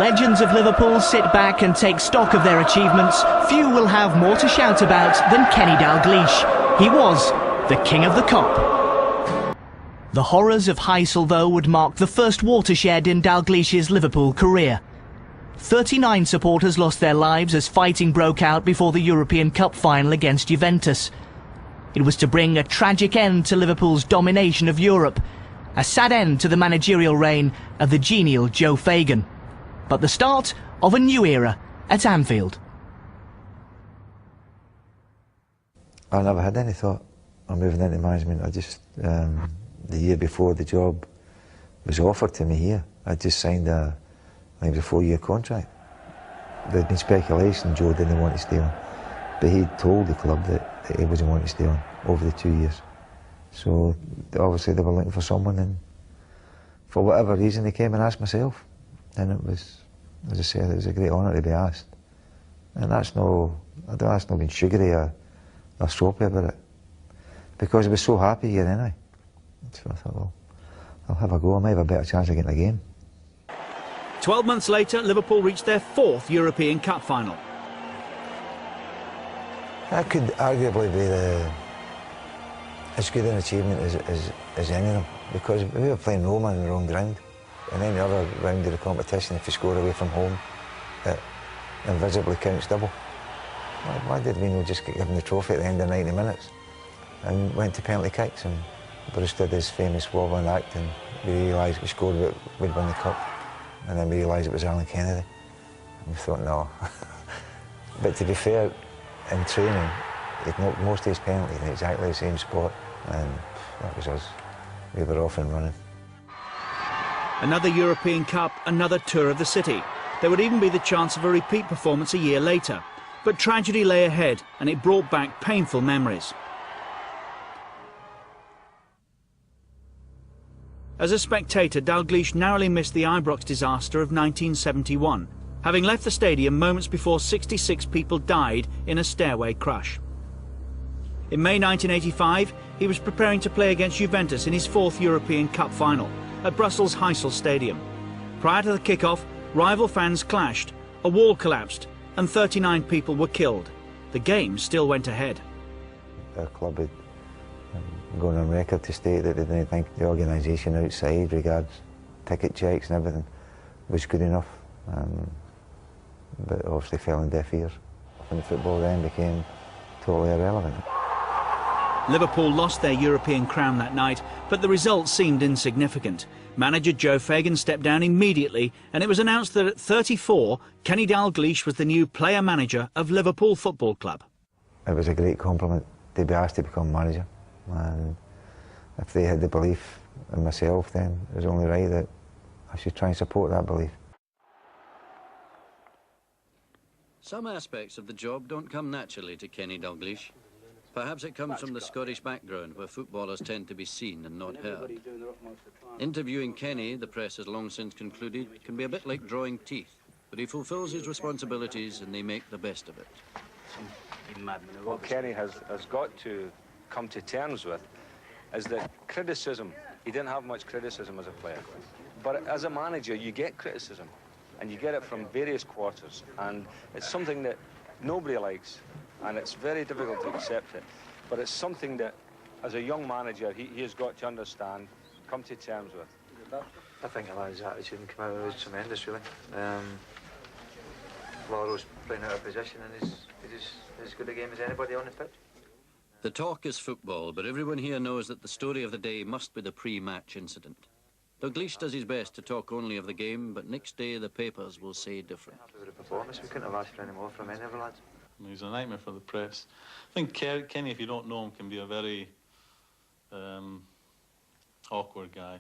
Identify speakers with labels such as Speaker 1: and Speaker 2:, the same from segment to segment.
Speaker 1: legends of Liverpool sit back and take stock of their achievements, few will have more to shout about than Kenny Dalglish. He was the king of the Kop. The horrors of Heysel, though, would mark the first watershed in Dalglish's Liverpool career. 39 supporters lost their lives as fighting broke out before the European Cup final against Juventus. It was to bring a tragic end to Liverpool's domination of Europe, a sad end to the managerial reign of the genial Joe Fagan, but the start of a new era at Anfield.
Speaker 2: I never had any thought of moving into management. I just, the year before the job was offered to me here, I just signed I think it was a 4-year contract. There'd been speculation Joe didn't want to stay on, but he told the club that he wasn't wanting to stay on over the 2 years. So obviously they were looking for someone, and for whatever reason they came and asked myself, and it was, as I said, it was a great honour to be asked. And that's not being sugary or soapy about it, because I was so happy here anyway. So I thought, well, I'll have a go. I might have a better chance of getting a game.
Speaker 3: 12 months later, Liverpool reached their 4th European Cup final.
Speaker 2: That could arguably be as good an achievement as any of them, because we were playing Roma on the wrong ground. In any other round of the competition, if you score away from home, it invisibly counts double. Why did we not just get given the trophy at the end of 90 minutes and went to penalty kicks, and Bruce did his famous wobbling act, and we realised we scored, we'd win the cup, and then we realised it was Alan Kennedy. And we thought, no. But to be fair, in training, he'd knocked most of his penalties in exactly the same spot, and that was us. We were off and running.
Speaker 3: Another European Cup, another tour of the city. There would even be the chance of a repeat performance a year later. But tragedy lay ahead, and it brought back painful memories. As a spectator, Dalglish narrowly missed the Ibrox disaster of 1971, having left the stadium moments before 66 people died in a stairway crash. In May 1985, he was preparing to play against Juventus in his 4th European Cup final at Brussels' Heysel Stadium. Prior to the kick-off, rival fans clashed, a wall collapsed, and 39 people were killed. The game still went ahead.
Speaker 2: Our club had gone on record to state that they didn't think the organisation outside, regards ticket checks and everything, was good enough. But obviously fell on deaf ears. And the football then became totally irrelevant.
Speaker 3: Liverpool lost their European crown that night, but the result seemed insignificant. Manager Joe Fagan stepped down immediately, and it was announced that at 34, Kenny Dalglish was the new player-manager of Liverpool Football Club.
Speaker 2: It was a great compliment to be asked to become manager, and if they had the belief in myself, then it was only right that I should try and support that belief.
Speaker 4: Some aspects of the job don't come naturally to Kenny Dalglish. Perhaps it comes from the Scottish background, where footballers tend to be seen and not heard. Interviewing Kenny, the press has long since concluded, can be a bit like drawing teeth, but he fulfills his responsibilities and they make the best of it.
Speaker 5: What Kenny has got to come to terms with is that criticism, he didn't have much criticism as a player, but as a manager you get criticism, and you get it from various quarters, and it's something that nobody likes, and it's very difficult to accept it, but it's something that as a young manager he has got to understand, come to terms with.
Speaker 2: I think his attitude and come out was tremendous, really. Laurel's playing out of position, and he's as good a game as anybody on the pitch.
Speaker 4: The talk is football, but everyone here knows that the story of the day must be the pre-match incident. Dalglish does his best to talk only of the game, but next day the papers will say different.
Speaker 2: After the performance, we couldn't have asked for any more from any of the lads.
Speaker 6: He's a nightmare for the press. I think Kenny, if you don't know him, can be a very awkward guy.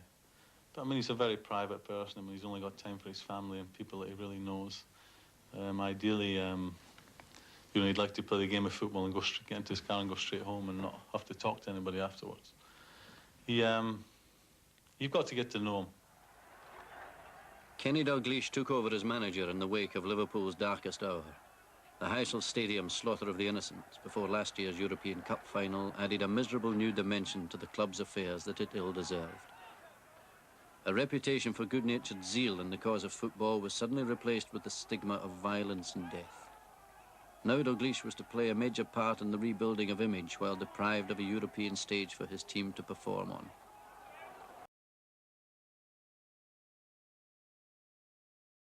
Speaker 6: But I mean, he's a very private person. I mean, he's only got time for his family and people that he really knows. Ideally, you know, he'd like to play the game of football and get into his car and go straight home and not have to talk to anybody afterwards. You've got to get to know him.
Speaker 4: Kenny Dalglish took over as manager in the wake of Liverpool's darkest hour. The Heysel Stadium slaughter of the innocents before last year's European Cup final added a miserable new dimension to the club's affairs that it ill deserved. A reputation for good-natured zeal in the cause of football was suddenly replaced with the stigma of violence and death. Now Dalglish was to play a major part in the rebuilding of image while deprived of a European stage for his team to perform on.